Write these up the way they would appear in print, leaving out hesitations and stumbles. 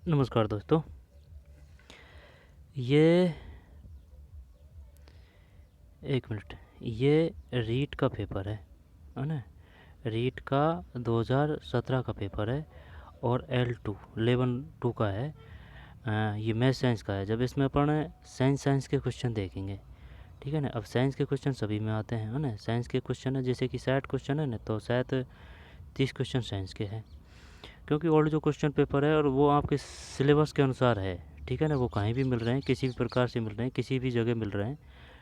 नमस्कार दोस्तों। ये एक मिनट। ये रीट का पेपर है ना। रीट का 2017 का पेपर है और L2 लेवल 2 का है। ये मैथ साइंस का है। जब इसमें अपन साइंस के क्वेश्चन देखेंगे, ठीक है ना। अब साइंस के क्वेश्चन सभी में आते हैं, है ना। साइंस के क्वेश्चन है जैसे कि 60 क्वेश्चन है ना, तो शायद 30 क्वेश्चन साइंस के हैं, क्योंकि ओल्ड जो क्वेश्चन पेपर है और वो आपके सिलेबस के अनुसार है, ठीक है ना। वो कहीं भी मिल रहे हैं, किसी भी प्रकार से मिल रहे हैं, किसी भी जगह मिल रहे हैं,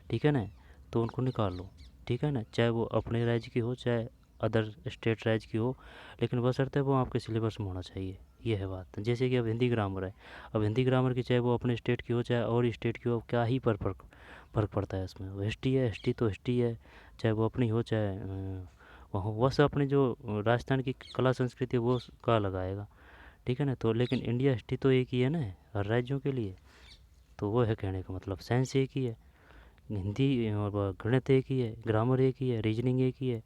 ठीक है ना। तो उनको निकाल लो, ठीक है ना। चाहे वो अपने राज्य की हो, चाहे अदर स्टेट राज्य की हो, लेकिन बशर्ते वो आपके सिलेबस में होना चाहिए। ये है बात। जैसे कि अब हिंदी ग्रामर है। अब हिंदी ग्रामर की चाहे वो अपने स्टेट की हो, चाहे और स्टेट की हो, क्या ही फ़र्क पड़ता है इसमें। वो हिस्ट्री है, हिस्ट्री तो हिस्ट्री है, चाहे वो अपनी हो चाहे वहाँ बस अपनी जो राजस्थान की कला संस्कृति है वो का लगाएगा, ठीक है ना। तो लेकिन इंडिया हिस्ट्री तो एक ही है ना हर राज्यों के लिए। तो वो है कहने का मतलब, साइंस एक ही है, हिंदी और गणित एक ही है, ग्रामर एक ही है, रीजनिंग एक ही है,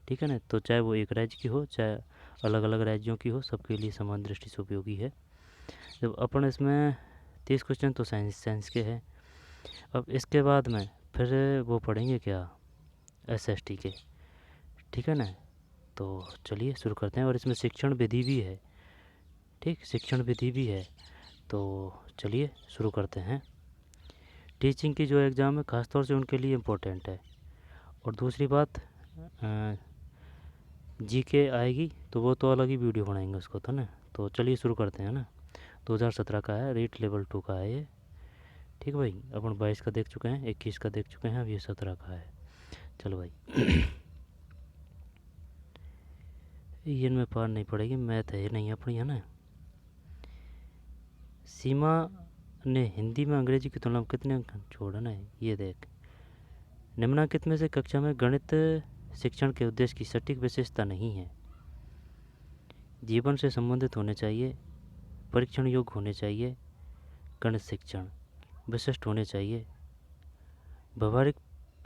ठीक है ना। तो चाहे वो एक राज्य की हो, चाहे अलग अलग राज्यों की हो, सबके लिए समान दृष्टि से उपयोगी है। जब अपन इसमें 30 क्वेश्चन तो साइंस साइंस के हैं। अब इसके बाद में फिर वो पढ़ेंगे क्या, SST के, ठीक है ना। तो चलिए शुरू करते हैं। और इसमें शिक्षण विधि भी है, ठीक, शिक्षण विधि भी है। तो चलिए शुरू करते हैं। टीचिंग की जो एग्ज़ाम है ख़ासतौर से उनके लिए इम्पोर्टेंट है। और दूसरी बात, GK आएगी तो वो तो अलग ही वीडियो बनाएंगे उसको, तो ना। तो चलिए शुरू करते हैं ना। 2017 का है, रीट लेवल 2 का है ये, ठीक भाई। अपन 22 का देख चुके हैं, 21 का देख चुके हैं, अब ये 17 का है। चलो भाई। ये इनमें पार नहीं पड़ेगी, मैथ है नहीं अपनी, है ना। सीमा ने हिंदी में अंग्रेजी की तुलना में कितने अंक छोड़ा ना, ये देख। निम्नलिखित में से कक्षा में गणित शिक्षण के उद्देश्य की सटीक विशेषता नहीं है। जीवन से संबंधित होने चाहिए, परीक्षण योग्य होने चाहिए, गणित शिक्षण विशिष्ट होने चाहिए, व्यवहारिक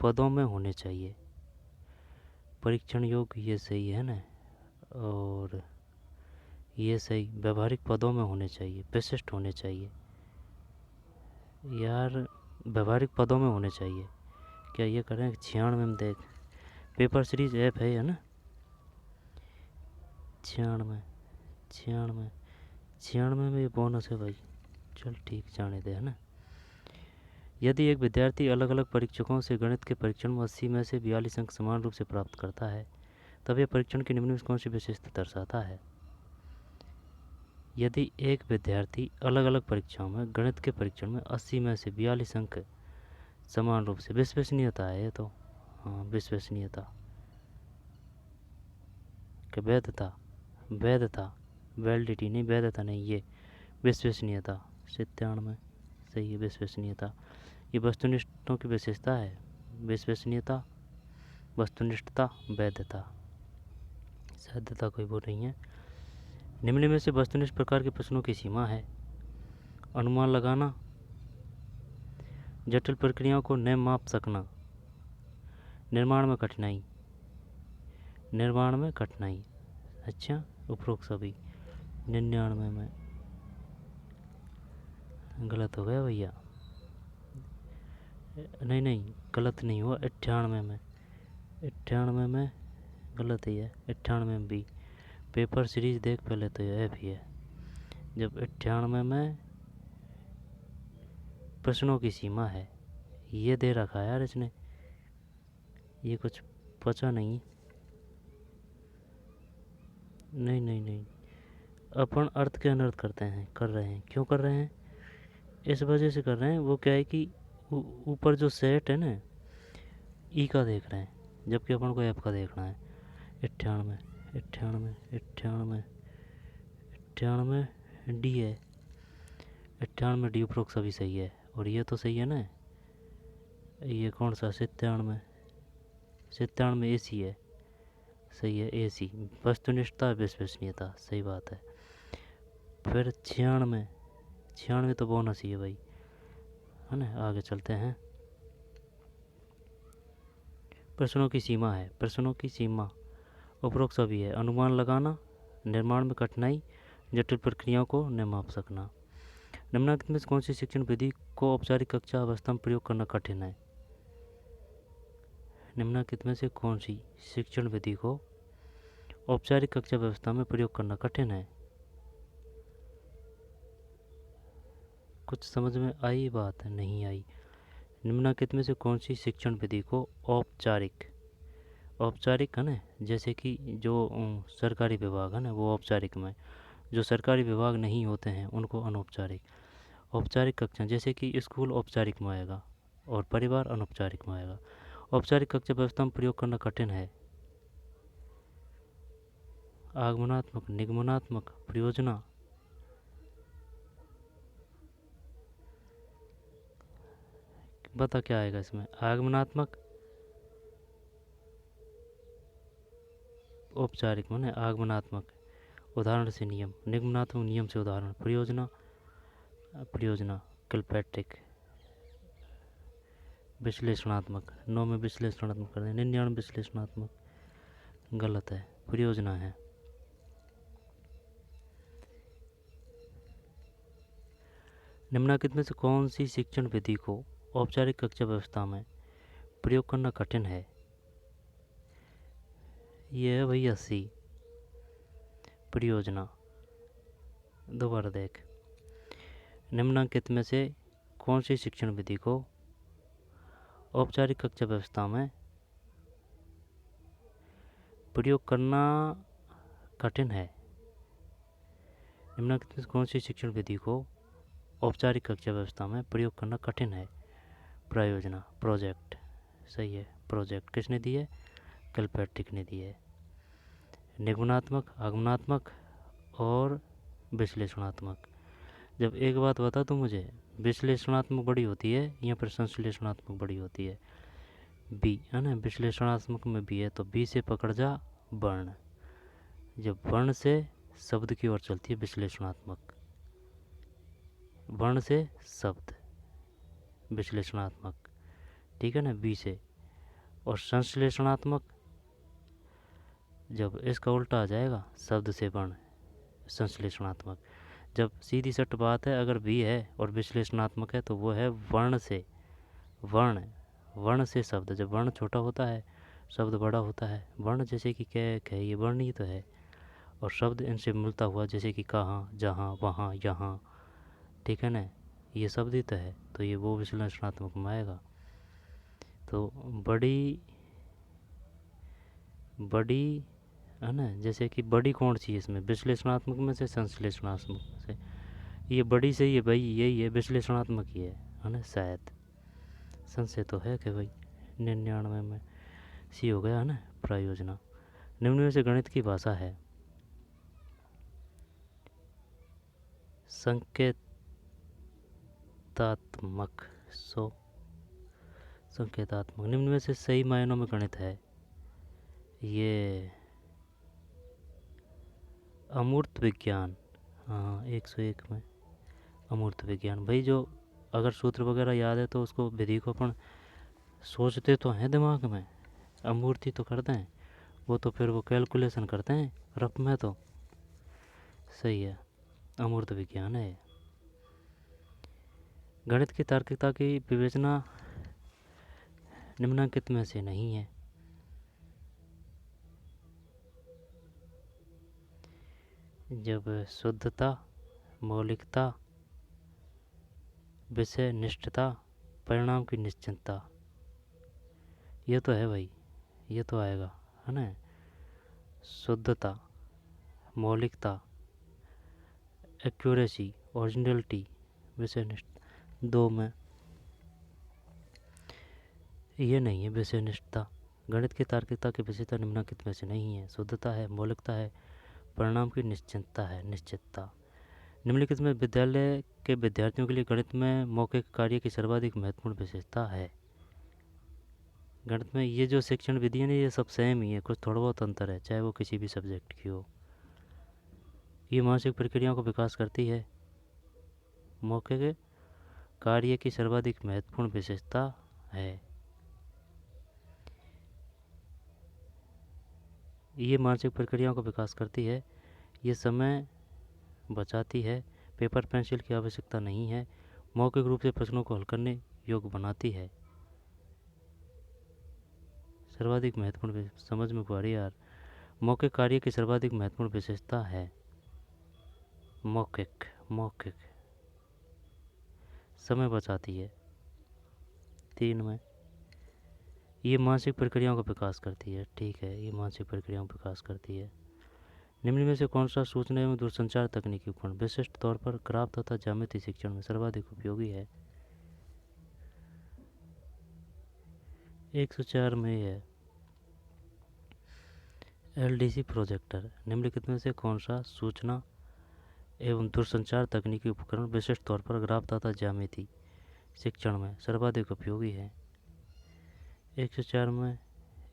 पदों में होने चाहिए। परीक्षण योग्य ये सही है ना, और ये सही व्यवहारिक पदों में होने चाहिए, विशिष्ट होने चाहिए। यार व्यवहारिक पदों में होने चाहिए, क्या ये करें 96 में देख। पेपर सीरीज ऐप है ना। 96 96 96 में ये बोनस है भाई। चल ठीक, जाने दे, है ना। यदि एक विद्यार्थी अलग अलग परीक्षकों से गणित के परीक्षण में 80 में से 42 अंक समान रूप से प्राप्त करता है, तब यह परीक्षण की निम्न में कौन सी विशेषता दर्शाता है। यदि एक विद्यार्थी अलग अलग परीक्षाओं में गणित के परीक्षण में 80 में से 42 अंक समान रूप से, विश्वसनीयता है ये तो। हाँ, विश्वसनीयता कि वैधता, वैधता, वैलिडिटी नहीं, वैधता नहीं, ये विश्वसनीयता। 97 सही है, विश्वसनीयता। ये वस्तुनिष्ठों की विशेषता है, विश्वसनीयता, वस्तुनिष्ठता, वैधता। सैधता कोई वो नहीं है। निम्न में से वस्तुनिष्ठ प्रकार के प्रश्नों की सीमा है। अनुमान लगाना, जटिल प्रक्रियाओं को न माप सकना, निर्माण में कठिनाई, निर्माण में कठिनाई। अच्छा, उपरोक्त सभी 99 में गलत हो गया भैया। नहीं नहीं, गलत नहीं हुआ, 98 में, 98 में गलत ही है। 98 में भी पेपर सीरीज देख पहले, तो यह भी है। जब 98 में प्रश्नों की सीमा है, ये दे रखा है यार इसने, ये कुछ पता नहीं। नहीं नहीं नहीं, अपन अर्थ के अनर्थ करते हैं, कर रहे हैं। क्यों कर रहे हैं, इस वजह से कर रहे हैं। वो क्या है कि ऊपर जो सेट है ना, ई का देख रहे हैं, जबकि अपन को एफ का देखना है। 98 98 98 98 डी है। 98 डी उपरोक्त सभी सही है, और ये तो सही है ना। ये कौन सा 97, 97 ए सी है, सही है, ए सी। वस्तुनिष्ठता, विश्वसनीयता, सही बात है। फिर 96, 96 तो बोनस ही है भाई, है ना। आगे चलते हैं। प्रश्नों की सीमा है, प्रश्नों की सीमा उपरोक्त सभी है। अनुमान लगाना, निर्माण में कठिनाई, जटिल प्रक्रियाओं को न माप सकना। निम्नलिखित में से कौन सी शिक्षण विधि को औपचारिक कक्षा अवस्था में प्रयोग करना कठिन है? निम्नलिखित में से कौन सी शिक्षण विधि को औपचारिक कक्षा व्यवस्था में प्रयोग करना कठिन है? कुछ समझ में आई बात? नहीं आई। निम्नलिखित में से कौन सी शिक्षण विधि को औपचारिक है ना, जैसे कि जो सरकारी विभाग है ना वो औपचारिक में, जो सरकारी विभाग नहीं होते हैं उनको अनौपचारिक। औपचारिक कक्षा जैसे कि स्कूल औपचारिक में आएगा और परिवार अनौपचारिक में आएगा। औपचारिक कक्षा व्यवस्था में प्रयोग करना कठिन है। आगमनात्मक, निगमनात्मक, प्रयोजना। बता क्या आएगा इसमें? आगमनात्मक, औपचारिक माने आगमनात्मक, उदाहरण से नियम, निगमनात्मक, नियम से उदाहरण, प्रयोजना किलपैट्रिक, विश्लेषणात्मक, 9 में विश्लेषणात्मक कर दें, 99 विश्लेषणात्मक, गलत है, प्रयोजना है। निम्नलिखित में से कौन सी शिक्षण विधि को औपचारिक कक्षा व्यवस्था में प्रयोग करना कठिन है? ये है भाई 80, प्रयोजना। दोबारा देख, निम्नलिखित में से कौन सी शिक्षण विधि को औपचारिक कक्षा व्यवस्था में प्रयोग करना कठिन है? निम्नलिखित में से कौन सी शिक्षण विधि को औपचारिक कक्षा व्यवस्था में प्रयोग करना कठिन है? प्रयोजना, प्रोजेक्ट, सही है। प्रोजेक्ट किसने दी है? किलपैट्रिक ने दी है। निगमनात्मक, आगमनात्मक और विश्लेषणात्मक। जब एक बात बता तो मुझे, विश्लेषणात्मक बड़ी होती है या फिर संश्लेषणात्मक बड़ी होती है? बी है ना, विश्लेषणात्मक में बी है तो बी से पकड़ जा वर्ण। जब वर्ण से शब्द की ओर चलती है विश्लेषणात्मक, वर्ण से शब्द विश्लेषणात्मक, ठीक है ना, बी से। और संश्लेषणात्मक जब इसका उल्टा आ जाएगा, शब्द से वर्ण, संश्लेषणात्मक। जब सीधी सट बात है, अगर बी है और विश्लेषणात्मक है तो वो है वर्ण से वर्ण, वर्ण से शब्द। जब वर्ण छोटा होता है शब्द बड़ा होता है। वर्ण जैसे कि कह ये वर्ण ही तो है, और शब्द इनसे मिलता हुआ जैसे कि कहाँ, जहाँ, वहाँ, यहाँ, ठीक है ना, ये शब्द ही तो है, तो ये वो विश्लेषणात्मक में आएगा। तो बड़ी है ना, जैसे कि बड़ी कौन सी है इसमें, विश्लेषणात्मक में से संश्लेषणात्मक में से? ये बड़ी सही है भाई, यही है, विश्लेषणात्मक ही है ना शायद। संशय तो है कि भाई 99 में सी हो गया है ना, प्रयोजना। निम्न में से गणित की भाषा है? संकेतात्मक, संकेतात्मक। निम्न में से सही मायनों में गणित है? ये अमूर्त विज्ञान। हाँ, 101 में अमूर्त विज्ञान। भाई जो अगर सूत्र वगैरह याद है तो उसको, विधि को अपन सोचते तो हैं दिमाग में, अमूर्ति तो करते हैं, वो तो फिर वो कैलकुलेशन करते हैं रफ में, तो सही है, अमूर्त विज्ञान है। गणित की तार्किकता की विवेचना निम्नलिखित में से नहीं है? जब शुद्धता, मौलिकता, विषय निष्ठता, परिणाम की निश्चितता, ये तो है भाई, ये तो आएगा है ना। शुद्धता, मौलिकता, एक्यूरेसी, ओरिजिनलिटी, विषय निष्ठता, 2 में ये नहीं है विषय निष्ठता। गणित की तार्किकता की विशेषता निम्नलिखित में से नहीं है? शुद्धता है, मौलिकता है, परिणाम की निश्चितता है, निश्चितता। निम्नलिखित में विद्यालय के विद्यार्थियों के लिए गणित में मौखिक कार्य की सर्वाधिक महत्वपूर्ण विशेषता है? गणित में ये जो शिक्षण विधि है ना, ये सब सेम ही है, कुछ थोड़ा बहुत अंतर है, चाहे वो किसी भी सब्जेक्ट की हो। ये मानसिक प्रक्रियाओं का विकास करती है। मौखिक कार्य की सर्वाधिक महत्वपूर्ण विशेषता है। ये मानसिक प्रक्रियाओं का विकास करती है, ये समय बचाती है, पेपर पेंसिल की आवश्यकता नहीं है, मौखिक रूप से प्रश्नों को हल करने योग्य बनाती है। सर्वाधिक महत्वपूर्ण समझ में पा रही यार। मौखिक कार्य की सर्वाधिक महत्वपूर्ण विशेषता है मौखिक। मौखिक समय बचाती है। 3 में ये मानसिक प्रक्रियाओं का विकास करती है। ठीक है, ये मानसिक प्रक्रियाओं का विकास करती है। निम्न में से कौन सा सूचना एवं दूरसंचार तकनीकी उपकरण विशिष्ट तौर पर ग्राफ तथा ज्यामिति शिक्षण में सर्वाधिक उपयोगी है? 104 में है LDC प्रोजेक्टर। निम्नलिखित में से कौन सा सूचना एवं दूरसंचार तकनीकी उपकरण विशिष्ट तौर पर ग्राफ तथा ज्यामिति शिक्षण में सर्वाधिक उपयोगी है? 104 में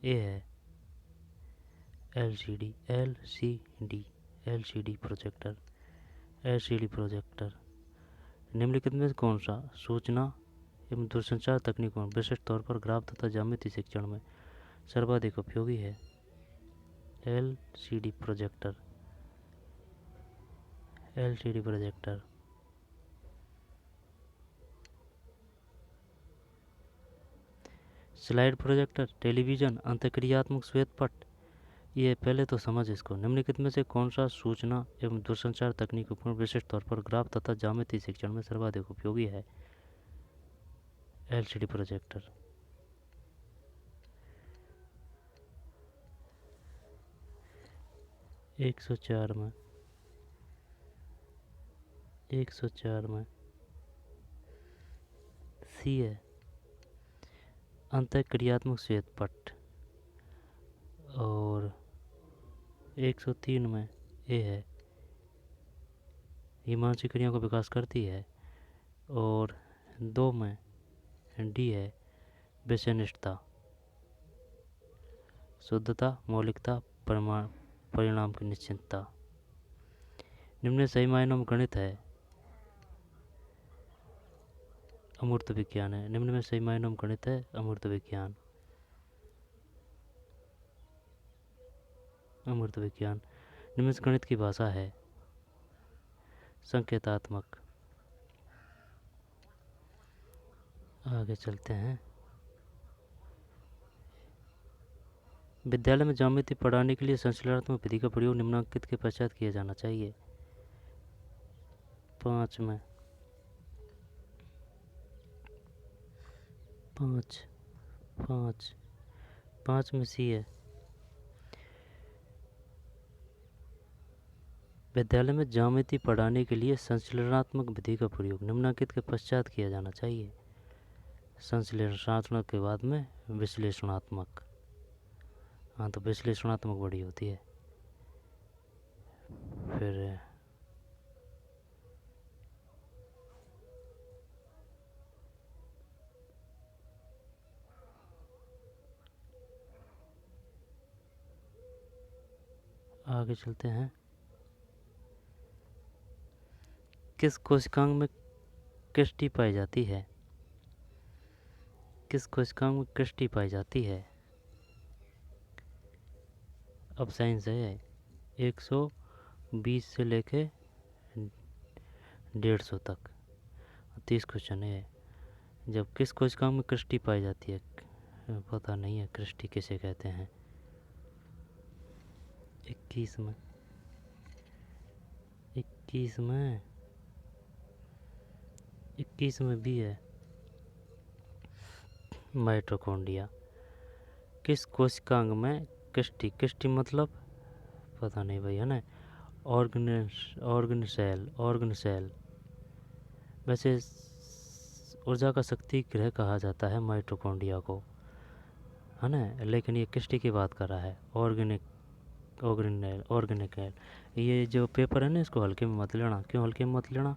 ए है LCD प्रोजेक्टर। LCD projector. निम्नलिखित में से कौन सा सूचना एवं दूरसंचार तकनीकों विशिष्ट तौर पर ग्राफ तथा ज्यामिति शिक्षण में सर्वाधिक उपयोगी है? LCD projector. LCD projector. Slide projector, television, अंतःक्रियात्मक श्वेत पट, ये पहले तो समझ इसको। निम्नलिखित में से कौन सा सूचना एवं दूरसंचार तकनीक उपकरण विशिष्ट तौर पर ग्राफ तथा ज्यामिति शिक्षण में सर्वाधिक उपयोगी है? LCD projector. 104 में 104 में सी है अंतःक्रियात्मक श्वेत पट। और 103 में ए है ये मानसिक क्रियाओं का विकास करती है। और 2 में डी है वस्तुनिष्ठता, शुद्धता, मौलिकता, परिणाम की निश्चितता। निम्न सही मायनों में गणित है अमूर्त विज्ञान है। निम्न में सही मायनों में गणित है अमूर्त विज्ञान। अमूर्त विज्ञान। निम्न से गणित की भाषा है संकेतात्मक। आगे चलते हैं। विद्यालय में ज्यामिति पढ़ाने के लिए संश्लेषणात्मक विधि का प्रयोग निम्नांकित के पश्चात किया जाना चाहिए? 5 में 5 में सी है विद्यालय में ज्यामिति पढ़ाने के लिए संश्लेषणात्मक विधि का प्रयोग निम्नांकित के पश्चात किया जाना चाहिए? संश्लेषणात्मक के बाद में विश्लेषणात्मक। हाँ, तो विश्लेषणात्मक बड़ी होती है। फिर आगे चलते हैं। किस कोशिकांग में कृष्टि पाई जाती है? किस कोशिकांग में कृष्टि पाई जाती है? अब साइंस है 120 से लेके 150 तक 30 क्वेश्चन है। जब किस कोशिकांग में कृष्टि पाई जाती है? पता नहीं है कृष्टि किसे कहते हैं। 21 में 21 में 21 में भी है माइटोकॉन्ड्रिया। किस कोशिकांग में कृष्टि मतलब पता नहीं भाई, है ना। ऑर्गेनसेल। वैसे ऊर्जा का शक्ति ग्रह कहा जाता है माइटोकॉन्ड्रिया को, है ना। लेकिन ये कृष्टि की बात कर रहा है। ऑर्गेनिकल। ये जो पेपर है ना, इसको हल्के में मत लेना। क्यों हल्के में मत लेना?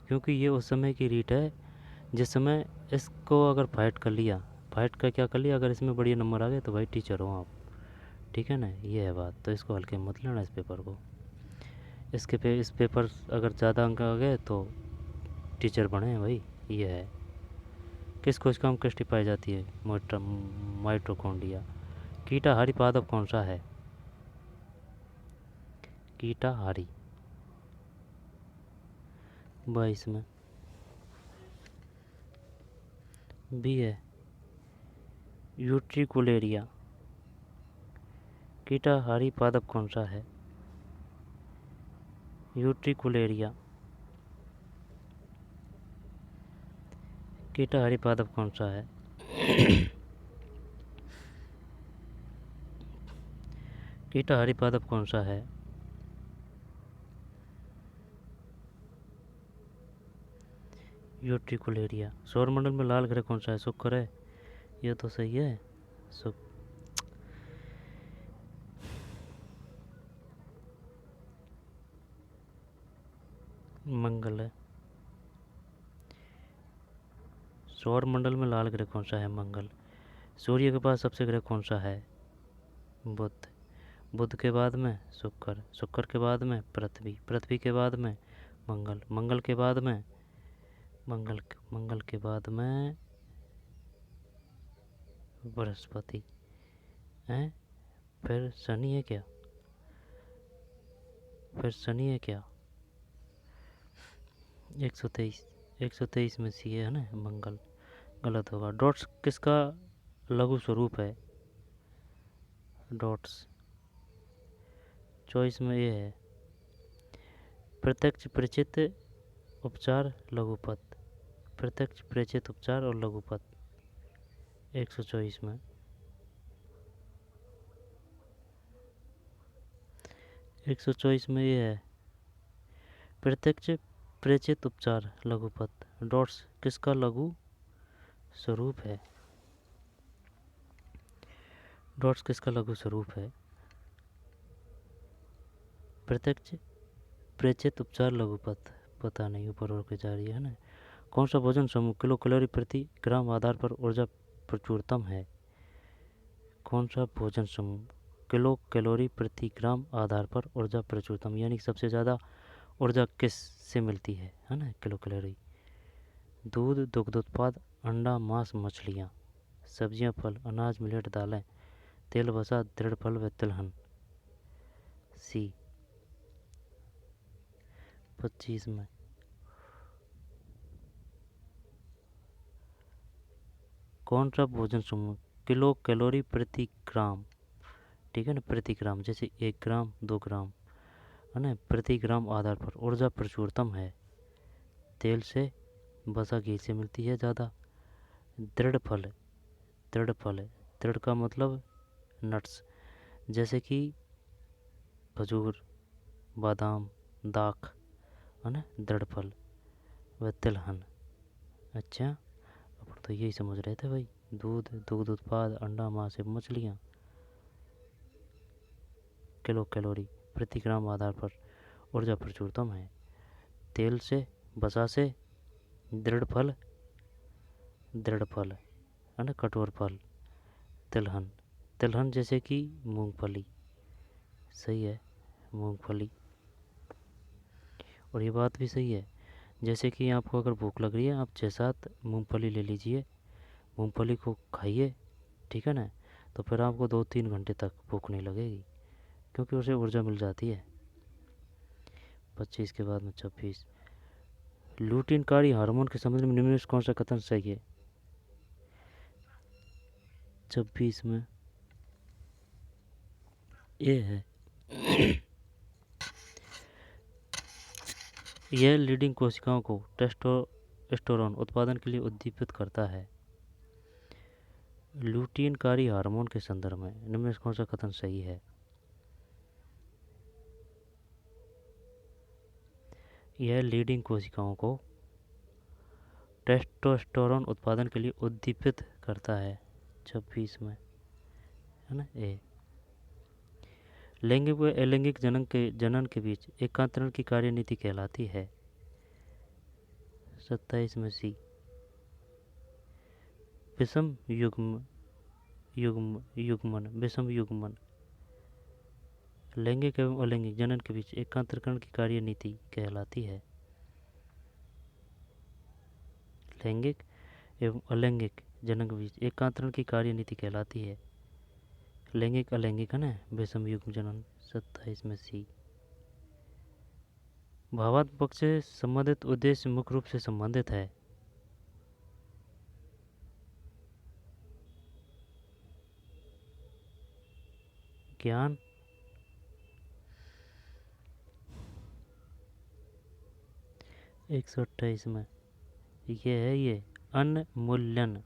क्योंकि ये उस समय की रीट है जिस समय इसको अगर फाइट कर लिया, फाइट का क्या कर लिया, अगर इसमें बढ़िया नंबर आ गए तो भाई टीचर हो आप, ठीक है ना। ये है बात। तो इसको हल्के में मत लेना इस पेपर को। इस पेपर अगर ज़्यादा अंक आ गए तो टीचर बने भाई। ये है। किस कोशिका में कृष्टि पाई जाती है? माइटोकॉन्ड्रिया। कीटाहारी पादप कौन सा है? कीटाहारी। 22 में। बी है यूट्रिकुलेरिया। कीटाहारी पादप कौन सा है? यूट्रिकुलेरिया। कीटाहारी पादप कौन सा है? कीटाहारी पादप कौन सा है? यूट्रिकुलेरिया। सौरमंडल में लाल ग्रह कौन सा है? शुक्र है। ये तो सही है। शुक्र। मंगल है। सौरमंडल में लाल ग्रह कौन सा है? मंगल। सूर्य के पास सबसे ग्रह कौन सा है? बुध। बुध के बाद में शुक्र। शुक्र के बाद में पृथ्वी। पृथ्वी के बाद में मंगल। मंगल के बाद में मंगल के बाद में बृहस्पति है। फिर शनि है क्या? फिर शनि है क्या? 123 में सी है ना मंगल। गलत होगा। डॉट्स किसका लघु स्वरूप है? डॉट्स। चॉइस में ये है प्रत्यक्ष परिचित उपचार लघुपद। प्रत्यक्ष परिचित उपचार और लघुपद 124 में। 124 में ये है प्रत्यक्ष परिचित उपचार लघुपद। डॉट्स किसका लघु स्वरूप है? डॉट्स किसका लघु स्वरूप है? प्रत्यक्ष परिचित उपचार लघुपद। पता नहीं, ऊपर और के जा रही है ना। कौन सा भोजन समूह किलो कैलोरी प्रति ग्राम आधार पर ऊर्जा प्रचुरतम है? कौन सा भोजन समूह किलो कैलोरी प्रति ग्राम आधार पर ऊर्जा प्रचुरतम, यानी सबसे ज़्यादा ऊर्जा किस से मिलती है ना? Kilo calorie. दूध, दुग्ध उत्पाद, अंडा, मांस, मछलियाँ, सब्जियाँ, फल, अनाज, मिलेट, दालें, तेल, वसा, दृढ़ फल व तिलहन। सी 25 में। कौन सा भोजन समूह किलो कैलोरी प्रति ग्राम, ठीक है ना, प्रति ग्राम, जैसे 1 ग्राम 2 ग्राम है ना, प्रति ग्राम आधार पर ऊर्जा प्रचुरतम है? तेल से, वसा, घी से मिलती है ज़्यादा। दृढ़ फल। दृढ़ फल है। दृढ़ का मतलब नट्स, जैसे कि खजूर, बादाम, दाख है ना, दृढ़ फल व तिलहन। अच्छा, अपन तो यही समझ रहे थे भाई। दूध, दुग्ध उत्पाद, अंडा, मांस, मछलियाँ, किलो कैलोरी प्रति ग्राम आधार पर ऊर्जा प्रचुरतम है। तेल से, वसा से, दृढ़ फल है ना, कठोर फल, तिलहन। तिलहन जैसे कि मूंगफली। सही है, मूंगफली। और ये बात भी सही है, जैसे कि आपको अगर भूख लग रही है, आप 6-7 मूंगफली ले लीजिए, मूंगफली को खाइए, ठीक है ना, तो फिर आपको 2-3 घंटे तक भूख नहीं लगेगी, क्योंकि उसे ऊर्जा मिल जाती है। 25 के बाद में 26। लुटीनकारी हार्मोन के संबंध में निम्न में कौन सा कथन सही है? 26 में ये है यह लीडिंग कोशिकाओं को टेस्टोस्टेरोन उत्पादन के लिए उद्दीपित करता है। लुटीनकारी हार्मोन के संदर्भ में निम्न में कौन सा कथन सही है? यह लीडिंग कोशिकाओं को टेस्टोस्टेरोन उत्पादन के लिए उद्दीपित करता है। 26 में है ना ए। लैंगिक व अलैंगिक जनन के बीच एकांतरण की कार्यनीति कहलाती है। 27 में सी। विषम युग्मन लैंगिक एवं अलैंगिक जनन के बीच एकांतरण की कार्यनीति कहलाती है। लैंगिक एवं अलैंगिक जनन के बीच एकांतरण की कार्यनीति कहलाती है। लैंगिक अलैंगिक है ना, विषम युग्म जनन। 27 में सी। भावात्मक पक्ष से संबंधित उद्देश्य मुख्य रूप से संबंधित है। ज्ञान, 128 में ये है, ये अन्मूल्यन।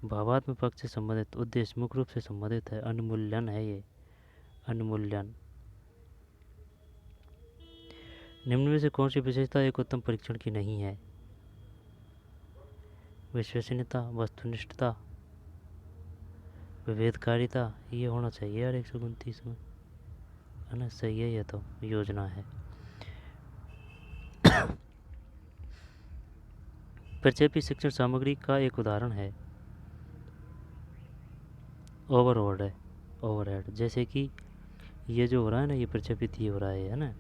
भावात्मक पक्ष से संबंधित उद्देश्य मुख्य रूप से संबंधित है, अन्मूल्यन है ये, अन्मूल्यन। निम्न में से कौन सी विशेषता एक उत्तम परीक्षण की नहीं है? विश्वसनीयता, वस्तुनिष्ठता, विभेदकारिता। ये होना चाहिए यार 129 में, है ना? सही है, ये तो योजना है। प्रक्षेपी शिक्षण सामग्री का एक उदाहरण है ओवरहेड है, ओवरहेड। जैसे कि ये जो हो रहा है ना, ये प्रक्षेपित ही हो रहा है ना?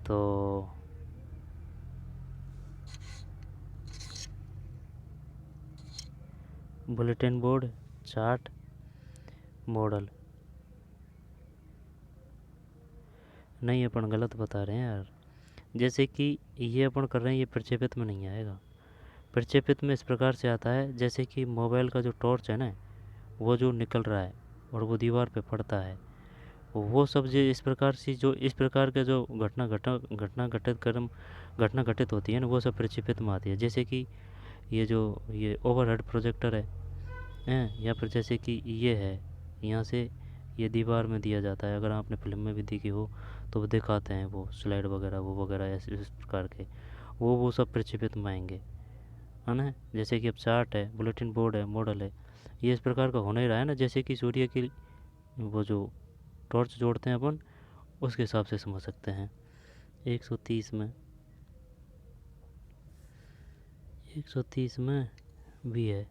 तो बुलेटिन बोर्ड, चार्ट, मॉडल। नहीं, अपन गलत बता रहे हैं यार। जैसे कि ये अपन कर रहे हैं, ये प्रक्षेपित में नहीं आएगा। प्रक्षेपित में इस प्रकार से आता है, जैसे कि मोबाइल का जो टॉर्च है ना, वो जो निकल रहा है और वो दीवार पे पड़ता है, वो सब जो इस प्रकार से, जो इस प्रकार के जो घटना घटित होती है ना, वो सब प्रक्षेपित में आती है। जैसे कि ये ओवरहेड प्रोजेक्टर है, या फिर जैसे कि ये है, यहाँ से ये दीवार में दिया जाता है। अगर आपने फिल्म में भी देखी हो तो वो दिखाते हैं, वो स्लाइड वगैरह वो वगैरह ऐसे इस प्रकार के, वो सब प्रक्षेपित में आएंगे, है ना? जैसे कि अब चार्ट है, बुलेटिन बोर्ड है, मॉडल है, ये इस प्रकार का होना ही रहा है ना। जैसे कि सूर्य की वो जो टॉर्च जोड़ते हैं अपन, उसके हिसाब से समझ सकते हैं। 130 में 130 में भी है।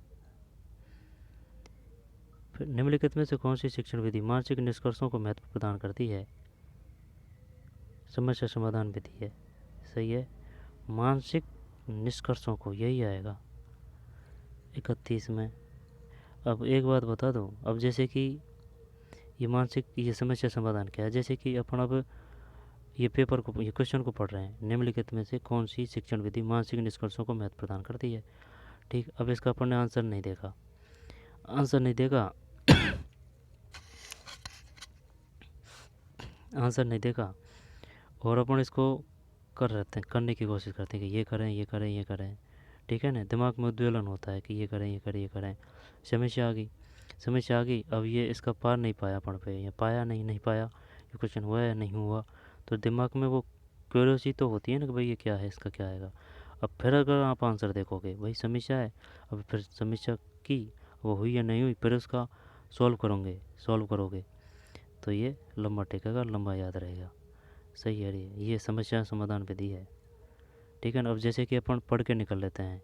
फिर निम्नलिखित में से कौन सी शिक्षण विधि मानसिक निष्कर्षों को महत्व प्रदान करती है? समस्या समाधान विधि है, सही है। मानसिक निष्कर्षों को, यही आएगा 31 में। अब एक बात बता दो, अब जैसे कि ये समस्या समाधान क्या है? जैसे कि अपन अब ये क्वेश्चन को पढ़ रहे हैं, निम्नलिखित में से कौन सी शिक्षण विधि मानसिक निष्कर्षों को महत्व प्रदान करती है? ठीक, अब इसका अपन ने आंसर नहीं देखा, आंसर नहीं देखा और अपन इसको करने की कोशिश करते हैं कि ये करें, ये करें, ये करें। ठीक है ना? दिमाग में उद्वेलन होता है कि ये करें, ये करें, ये करें। समस्या आ गई। अब ये इसका पार नहीं पाया अपन पे, ये पाया नहीं पाया, ये क्वेश्चन हुआ या नहीं हुआ, तो दिमाग में वो क्यूरियोसिटी तो होती है ना कि भाई ये क्या है, इसका क्या आएगा। अब फिर अगर आप आंसर देखोगे, भाई समस्या है, अब फिर समस्या की वो हुई या नहीं हुई, फिर उसका सॉल्व करोगे तो ये लंबा टिकेगा, लंबा याद रहेगा। सही है, ये समस्या समाधान विधि है। ठीक है ना? अब जैसे कि अपन पढ़ के निकल लेते हैं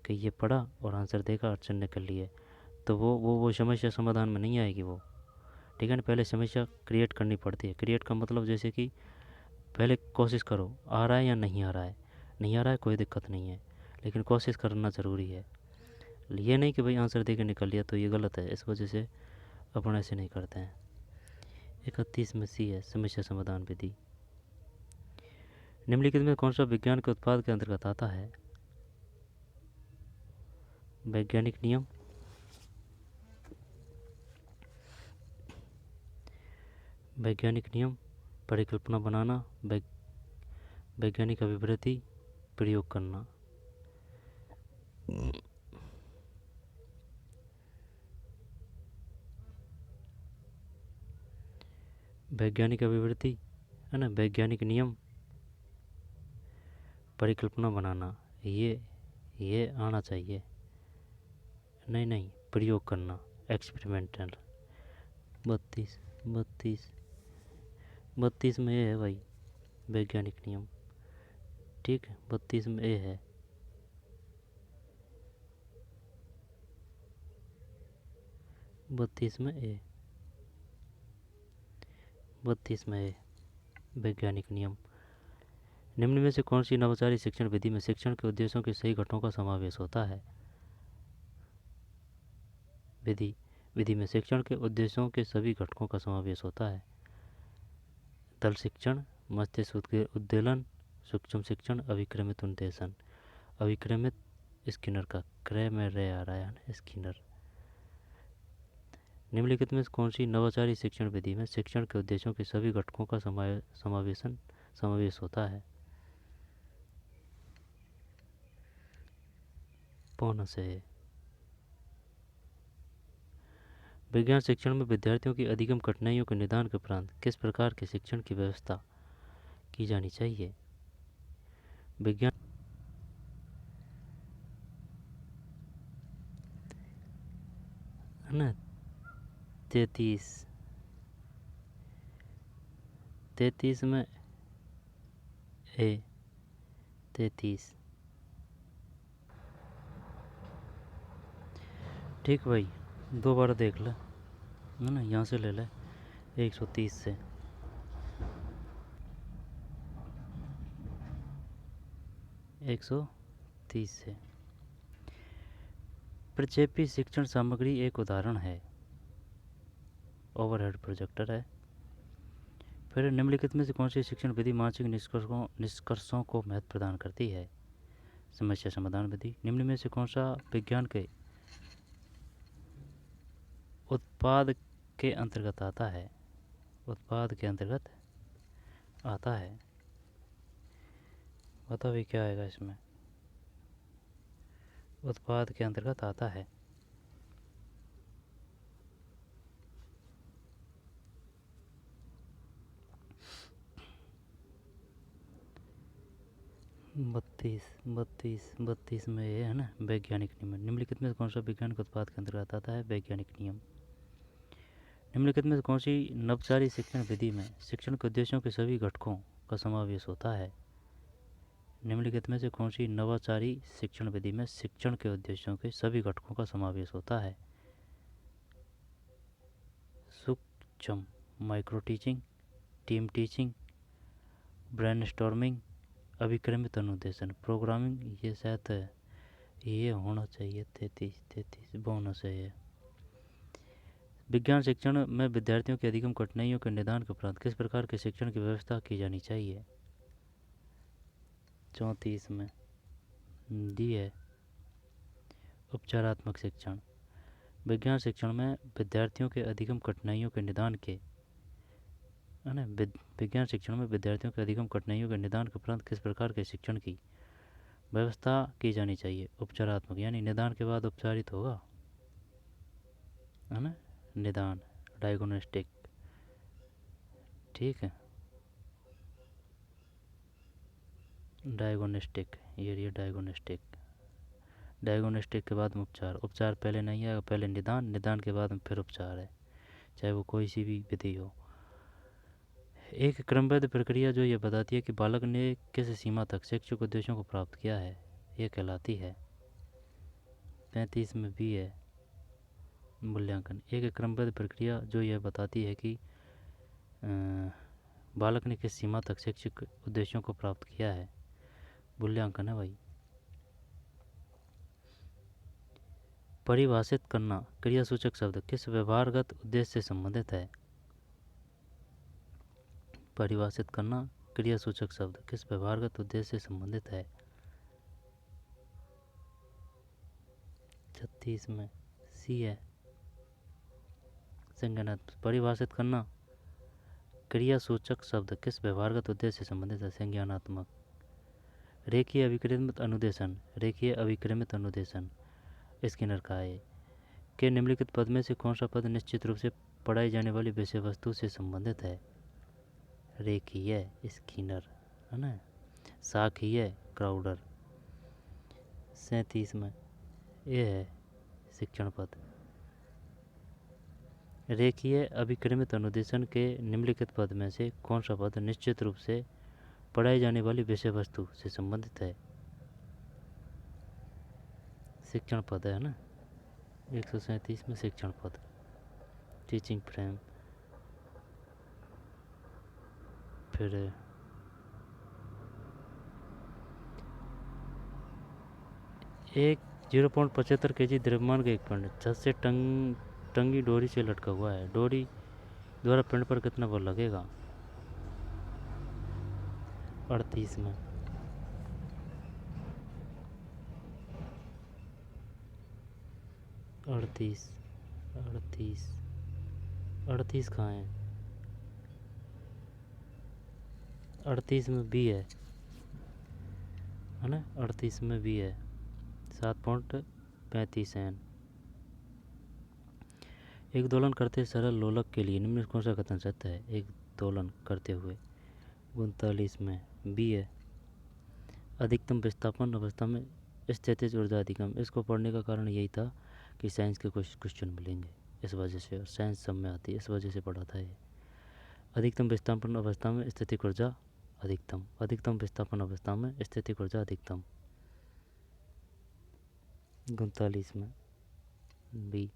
कि ये पढ़ा और आंसर देखा, अड़चन निकल लिए, तो वो समस्या समाधान में नहीं आएगी वो। ठीक है ना? पहले समस्या क्रिएट करनी पड़ती है। क्रिएट का मतलब जैसे कि पहले कोशिश करो, आ रहा है या नहीं आ रहा है। नहीं आ रहा है, कोई दिक्कत नहीं है, लेकिन कोशिश करना ज़रूरी है। ये नहीं कि भाई आंसर दे के निकल लिया तो ये गलत है, इस वजह से अपन ऐसे नहीं करते हैं। 31 में सी है, समस्या समाधान विधि। निम्नलिखित में कौन सा विज्ञान के उत्पाद के अंतर्गत आता है? वैज्ञानिक नियम, परिकल्पना बनाना, वैज्ञानिक अभिवृत्ति, प्रयोग करना। वैज्ञानिक अभिवृत्ति है ना, वैज्ञानिक नियम, परिकल्पना बनाना, ये आना चाहिए। नहीं, प्रयोग करना, एक्सपेरिमेंटल। 32 में ये है भाई, वैज्ञानिक नियम। ठीक है, 32 में ए है। 32 में ए वैज्ञानिक नियम। निम्न में से कौन सी नवाचारी शिक्षण विधि में शिक्षण के उद्देश्यों के सही घटकों का समावेश होता है? विधि में शिक्षण के उद्देश्यों के सभी घटकों का समावेश होता है। दल शिक्षण, मस्तिष्क उद्दोलन, सूक्ष्म शिक्षण, अभिक्रमित उन्देशन। अभिक्रमित स्किनर का क्रय में रे आ रहा है, स्किनर। निम्नलिखित में कौन सी नवाचारी शिक्षण विधि में शिक्षण के उद्देश्यों के सभी घटकों का समावेश होता है? पूर्ण से। विज्ञान शिक्षण में विद्यार्थियों की अधिगम कठिनाइयों के निदान के उपरांत किस प्रकार के शिक्षण की व्यवस्था की जानी चाहिए? विज्ञान है ना 33 में ए 33। ठीक भाई, दोबारा देख ले, है ना, यहाँ से ले ले 130 से। प्रक्षेपी शिक्षण सामग्री एक उदाहरण है, ओवरहेड प्रोजेक्टर है। फिर निम्नलिखित में से कौन सी शिक्षण विधि मानसिक निष्कर्षों को महत्व प्रदान करती है? समस्या समाधान विधि। निम्न में से कौन सा विज्ञान के उत्पाद के अंतर्गत आता है? उत्पाद के अंतर्गत आता है, बताओ भी क्या आएगा इसमें? उत्पाद के अंतर्गत आता है। बत्तीस में ये है ना, वैज्ञानिक नियम। निम्नलिखित में कौन सा विज्ञान के उत्पाद के अंतर्गत आता है? वैज्ञानिक नियम। निम्नलिखित में कौन सी नवचारी शिक्षण विधि में शिक्षण के उद्देश्यों के सभी घटकों का समावेश होता है? निम्नलिखित में से कौन सी नवाचारी शिक्षण विधि में शिक्षण के उद्देश्यों के सभी घटकों का समावेश होता है? सूक्ष्म micro teaching, team teaching, brainstorming, अभिक्रमित अनुदेशन, प्रोग्रामिंग। ये शायद ये होना चाहिए 33 बोनस है ये। विज्ञान शिक्षण में विद्यार्थियों की अधिगम कठिनाइयों के निदान के उपरांत किस प्रकार के शिक्षण की व्यवस्था की जानी चाहिए? 34 में डी है, उपचारात्मक शिक्षण। विज्ञान शिक्षण में विद्यार्थियों के अधिगम कठिनाइयों के निदान के है ना, विज्ञान शिक्षण में विद्यार्थियों के अधिगम कठिनाइयों के निदान के उपरांत किस प्रकार के शिक्षण की व्यवस्था की जानी चाहिए? उपचारात्मक, यानी निदान के बाद उपचारित होगा, है ना, निदान, डायग्नोस्टिक। ठीक है, डायग्नोस्टिक, ये डायग्नोस्टिक। डायग्नोस्टिक के बाद में उपचार पहले नहीं आएगा, पहले निदान के बाद में फिर उपचार है, चाहे वो कोई सी भी विधि हो। एक क्रमबद्ध प्रक्रिया जो ये बताती है कि बालक ने किस सीमा तक शैक्षिक उद्देश्यों को प्राप्त किया है, ये कहलाती है। 35 में भी है मूल्यांकन। एक क्रमबद्ध प्रक्रिया जो यह बताती है कि बालक ने किस सीमा तक शैक्षिक उद्देश्यों को प्राप्त किया है, मूल्यांकन है भाई। परिभाषित करना क्रियासूचक शब्द किस व्यवहारगत उद्देश्य से संबंधित है? परिभाषित करना क्रियासूचक शब्द किस व्यवहारगत उद्देश्य से संबंधित है? 36 में सी है, संज्ञानात्मक। परिभाषित करना क्रियासूचक शब्द किस व्यवहारगत उद्देश्य से संबंधित है? संज्ञानात्मक। रेखीय अभिक्रमित अनुदेशन स्किनर का है कि निम्नलिखित पद में से कौन सा पद निश्चित रूप से पढ़ाई जाने वाली विषय वस्तु से संबंधित है? रेखीय स्किनर, है ना। शाखीय क्राउडर। 37 में ये है शिक्षण पद। रेखीय अभिक्रमित अनुदेशन के निम्नलिखित पद में से कौन सा पद निश्चित रूप से पढ़ाई जाने वाली विषय वस्तु से संबंधित है? शिक्षण पद है ना, 137 में शिक्षण पद। Teaching frame. फिर 0.75 kg द्रव्यमान का एक पिंड छत से टंगी डोरी से लटका हुआ है। डोरी द्वारा पिंड पर कितना बल लगेगा? 38 में 38 38 38 कहाँ है? 38 में बी है ना? 38 में बी है 7.35 एन। एक दोलन करते सरल लोलक के लिए निम्न कौन सा कथन सत्य है? एक दोलन करते हुए 39 में बी है। अधिकतम विस्थापन अवस्था में स्थितिज ऊर्जा अधिकतम। इसको पढ़ने का कारण यही था कि साइंस के कुछ क्वेश्चन मिलेंगे इस वजह से, और साइंस सब में आती है इस वजह से पढ़ा था ये। अधिकतम विस्थापन अवस्था में स्थितिक ऊर्जा अधिकतम। अधिकतम विस्थापन अवस्था में स्थितिक ऊर्जा अधिकतम 39 में बी।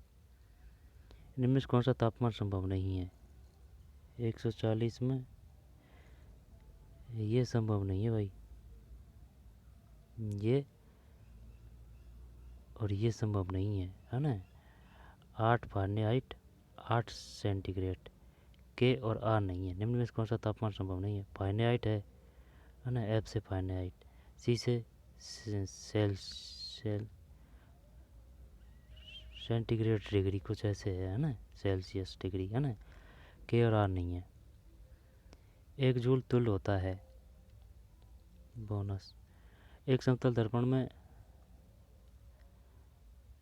निम्न में कौन सा तापमान संभव नहीं है? 140 में ये संभव नहीं है भाई, ये और ये संभव नहीं है ना? 8 फ़ारेनहाइट 8 सेंटीग्रेड के और आर नहीं है। निम्न में कौन सा तापमान संभव नहीं है? फ़ारेनहाइट है ना? एफ से फ़ारेनहाइट, सी से सेंटीग्रेड डिग्री कुछ ऐसे है ना, सेल्सियस डिग्री है ना? के और आर नहीं है। 1 जूल तुल्य होता है बोनस। एक समतल दर्पण में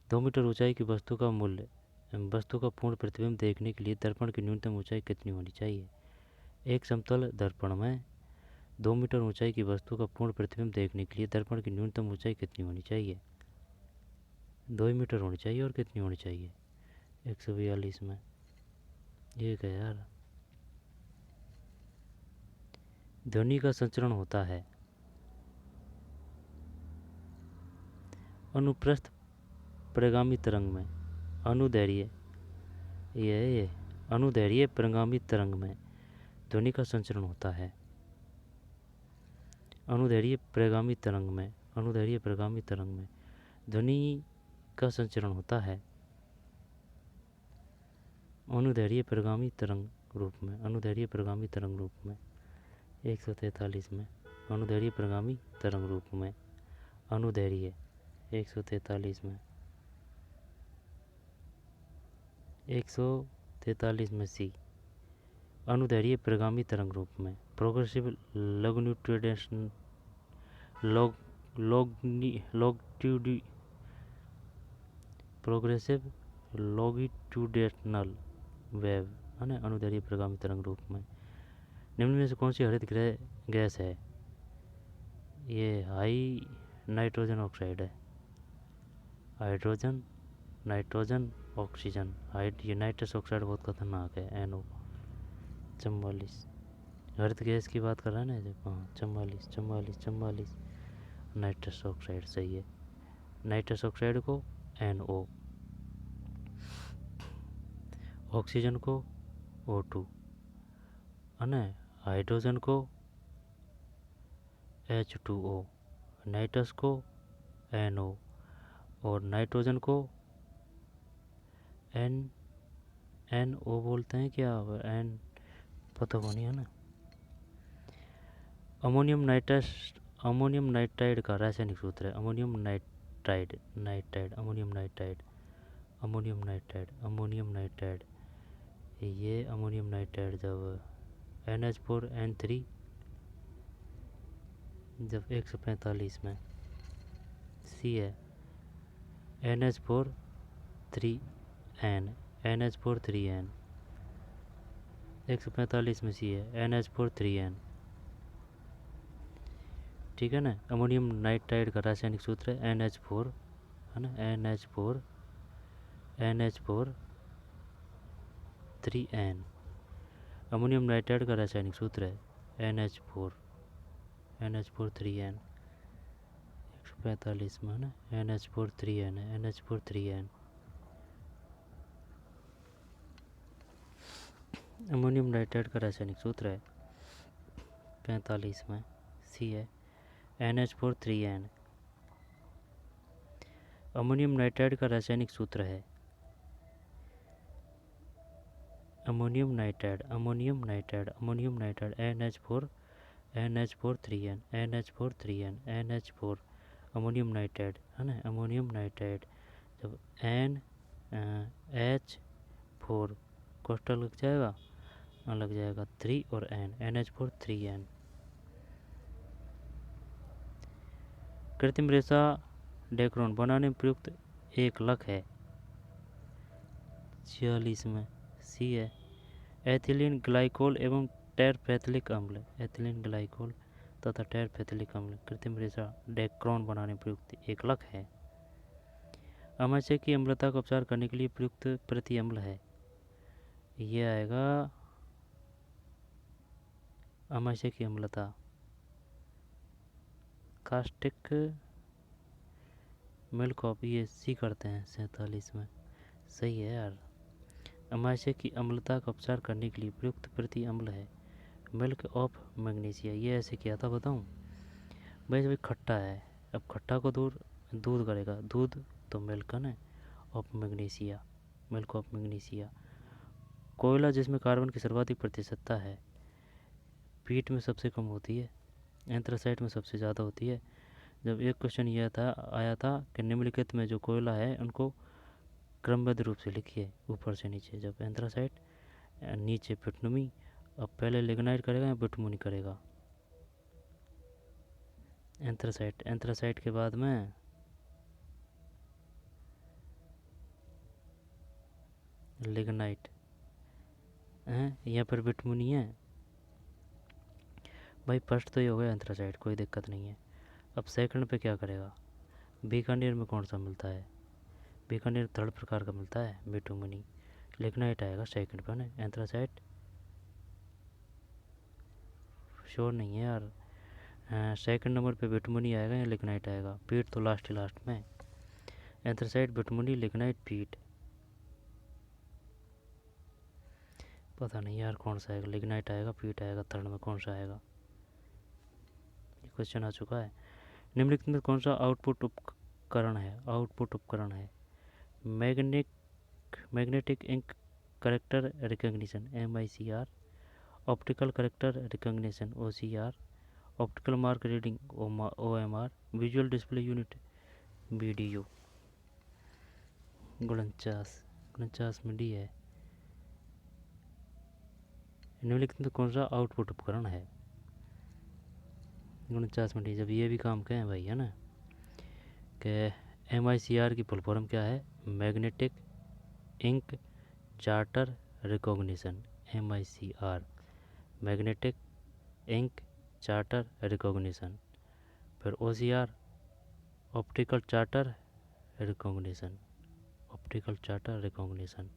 2 मीटर ऊंचाई की वस्तु का मूल्य, वस्तु का पूर्ण प्रतिबिंब देखने के लिए दर्पण की न्यूनतम ऊंचाई कितनी होनी चाहिए? एक समतल दर्पण में 2 मीटर ऊंचाई की वस्तु का पूर्ण प्रतिबिंब देखने के लिए दर्पण की न्यूनतम ऊंचाई कितनी होनी चाहिए? 2 मीटर होनी चाहिए। और कितनी होनी चाहिए? 142 में। ये क्या यार? ध्वनि का संचरण होता है अनुप्रस्थ प्रगामी तरंग में, अनुदैर्घ्य ये अनुदैर्घ्य प्रगामी तरंग में ध्वनि का संचरण होता है। अनुदैर्घ्य प्रगामी तरंग में, अनुदैर्घ्य प्रगामी तरंग में ध्वनि का संचरण होता है अनुदैर्घ्य प्रगामी तरंग रूप में, अनुदैर्घ्य प्रगामी तरंग रूप में 143 में, अनुदैर्घ्य प्रगामी तरंग रूप में, अनुदैर्घ्य 143 में, 143 में सी, अनुदैर्घ्य प्रगामी तरंग रूप में, progressive longitudinal progressive longitudinal wave है ना, अनुदैर्घ्य प्रगामी तरंग रूप में। निम्न में से कौन सी हरित गैस है? ये हाई नाइट्रोजन ऑक्साइड है। हाइड्रोजन, नाइट्रोजन, ऑक्सीजन, ये नाइट्रस ऑक्साइड बहुत खतरनाक है, NO। 44 हरित गैस की बात कर रहा है ना जब, हाँ 44 नाइट्रस ऑक्साइड सही है। नाइट्रस ऑक्साइड को NO, ऑक्सीजन को O2 है ना, हाइड्रोजन को H2O, नाइट्रस को NO और नाइट्रोजन को NO बोलते हैं क्या? N पता को नहीं है ना। अमोनियम नाइट्राइड का रासायनिक सूत्र है। अमोनियम नाइट्राइड ये अमोनियम नाइट्राइड जब NH4N3 जब 145 में, सी है NH4 3N 145 में सी है NH4 3N, ठीक है ना। अमोनियम नाइट्राइड का रासायनिक सूत्र है NH4 है ना, NH4 3N। अमोनियम नाइट्राइड का रासायनिक सूत्र है NH4 3N 145 में है ना, NH4 3N है, NH4 3N। अमोनियम नाइट्राइड का रासायनिक सूत्र है 45 में, सी है NH4 3N। अमोनियम नाइट्राइड का रासायनिक सूत्र है ammonium nitride NH4 NH4 3N, NH4 3N, NH4 ammonium nitride है ना, अमोनियम नाइट्राइड। जब NH4 कोष्टक लग जाएगा, लग जाएगा 3 और N, NH4 3N। कृत्रिम रेशा डेक्रोन बनाने में प्रयुक्त एक लक है 46 में, सी है। एथिलीन ग्लाइकोल एवं टेरफेथिलिक अम्ल, एथिलीन ग्लाइकोल तथा टेरफेथिलिक अम्ल कृत्रिम रेशा डेक्रोन बनाने में प्रयुक्त एक लक है। अमाशय की अम्लता का उपचार करने के लिए प्रयुक्त प्रति अम्ल है, ये आएगा अमाशय की अम्लता कास्टिक मिल्क ऑफ, ये सी करते हैं 47 में, सही है यार। अमाशय की अम्लता का उपचार करने के लिए प्रयुक्त प्रति अम्ल है मिल्क ऑफ मैग्नीशिया। ये ऐसे किया था बताऊं भाई, खट्टा है, अब खट्टा को दूध करेगा, दूध तो मिल्क है ना, of magnesia, milk of magnesia. कोयला जिसमें कार्बन की सर्वाधिक प्रतिशतता है, पीट में सबसे कम होती है, एंथ्रासाइट में सबसे ज़्यादा होती है। जब एक क्वेश्चन यह आया था कि निम्नलिखित में जो कोयला है उनको क्रमबद्ध रूप से लिखिए ऊपर से नीचे। जब एंथ्रासाइट, नीचे बिटुमिन, अब पहले लिग्नाइट करेगा या बिटुमिन करेगा, एंथ्रासाइट, एंथ्रासाइट के बाद में लिग्नाइट है या फिर बिटुमिन है भाई। फर्स्ट तो ये हो गया एंथ्रासाइट, कोई दिक्कत नहीं है। अब सेकंड पे क्या करेगा, बीकानेर में कौन सा मिलता है, बीकानेर थर्ड प्रकार का मिलता है बिटुमिन, लिग्नाइट आएगा सेकंड पे ना, एंथ्रासाइट श्योर नहीं है यार। सेकंड नंबर पे बिटुमिन आएगा या लिग्नाइट आएगा, पीट तो लास्ट में, एंथ्रासाइट बिटुमिन लिग्नाइट पीट, पता नहीं यार कौन सा आएगा, लिग्नाइट आएगा पीट आएगा, थर्ड में कौन सा आएगा, ये क्वेश्चन आ चुका है। निम्नलिखित में कौन सा आउटपुट उपकरण है, आउटपुट उपकरण है magnetic ink character recognition MICR, optical character recognition OCR, optical mark reading OMR, visual display unit VDU। 49 में डी है। निम्नलिखित में कौन सा आउटपुट उपकरण है, 49 में डी। जब ये भी काम कहें भाई है ना कि MICR की फुल फॉर्म क्या है, magnetic ink character recognition, MICR, magnetic ink character recognition. फिर OCR, optical character recognition, optical character recognition,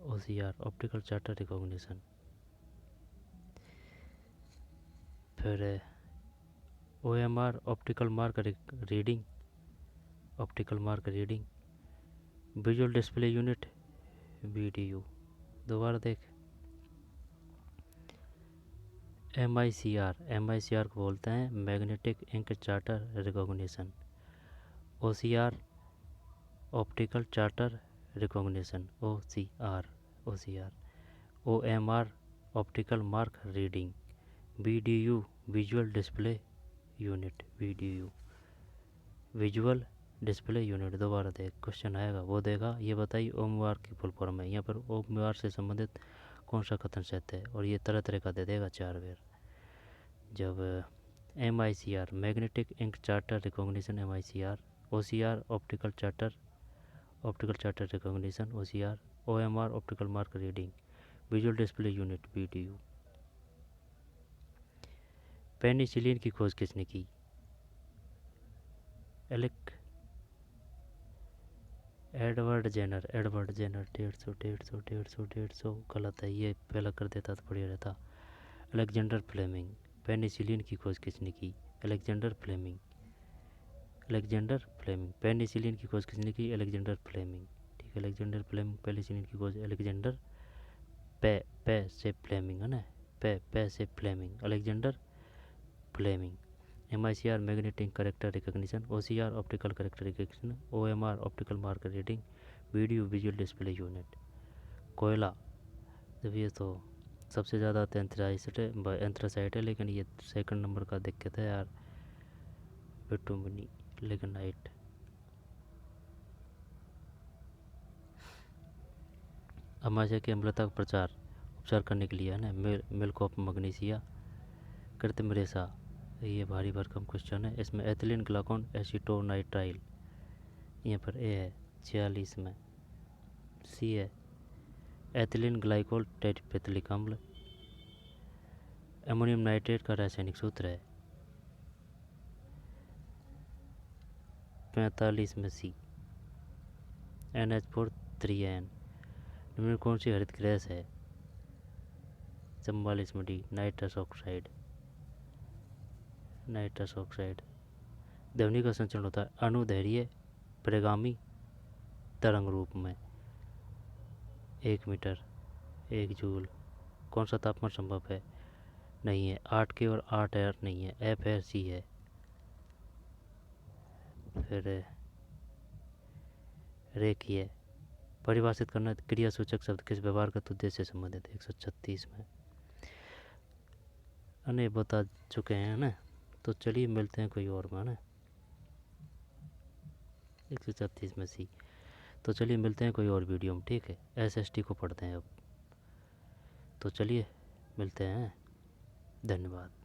OCR optical character recognition. फिर OMR optical mark reading, optical mark reading, visual display unit VDU। दोबारा देख, MICR को बोलते हैं magnetic ink character recognition, OCR optical character recognition OCR, OMR optical mark reading, VDU visual display unit VDU, visual display unit. दोबारा देख, question आएगा वो देगा, ये बताइए OMR की फुल फॉर्म है, यहाँ पर OMR से संबंधित कौन सा कथन सत्य है, और ये तरह तरह का दे देगा 4 बार। जब MICR magnetic ink character recognition MICR, OCR optical character recognition OCR, OMR optical mark reading, visual display unit VDU। Penicillin की खोज किसने की, एडवर्ड जेनर 150 गलत है, ये पहला कर देता तो बढ़िया रहता। अलेक्जेंडर फ्लेमिंग, पेनिसिलिन की खोज किसने की, अलेक्जेंडर फ्लेमिंग, पेनिसिलिन की खोज किसने की, अलेक्जेंडर फ्लेमिंग, ठीक है। अलेक्जेंडर फ्लेमिंग पेनिसिलिन की खोज, अलेक्जेंडर पे से फ्लेमिंग है ना, पे से Fleming, Alexander Fleming. MICR magnetic character recognition, OCR optical character recognition, OMR optical mark reading, VDU visual display unit. कोयला, जब ये तो सबसे ज़्यादा तो एंथ्रासाइट है, लेकिन ये सेकंड नंबर का दिक्कत है यार, बिटुमिनी लिग्नाइट। अमाशय की अम्लता का उपचार करने के लिए है ना, मिल्क ऑफ मैग्नीशिया, कृत्रिम रेशा। ये भारी भरकम क्वेश्चन है। इसमें एथिलीन ग्लाइकोन एसीटोनाइट्राइल, यहाँ पर ए है 46 में। सी है एथिलीन ग्लाइकोल टेट्रापेथिलिक अम्ल। अमोनियम नाइट्रेट का रासायनिक सूत्र है 45 में सी। NH4 3N। निम्न कौन सी हरित गैस है? 44 में डी नाइट्रस ऑक्साइड। ध्वनि का संचरण होता है अनुदैर्घ्य परिगामी तरंग रूप में 1 मीटर 1 जूल। कौन सा तापमान संभव है? नहीं है 8 के और 8 एयर नहीं है, एफ है सी है। फिर रेखीय परिभाषित करना, क्रिया सूचक शब्द किस व्यवहारगत उद्देश्य से संबंधित है? 136 में। अने बता चुके हैं ना, तो चलिए मिलते हैं कोई और में ना। 136 में सी। तो चलिए मिलते हैं कोई और वीडियो में, ठीक है। SST को पढ़ते हैं अब। तो चलिए मिलते हैं, धन्यवाद।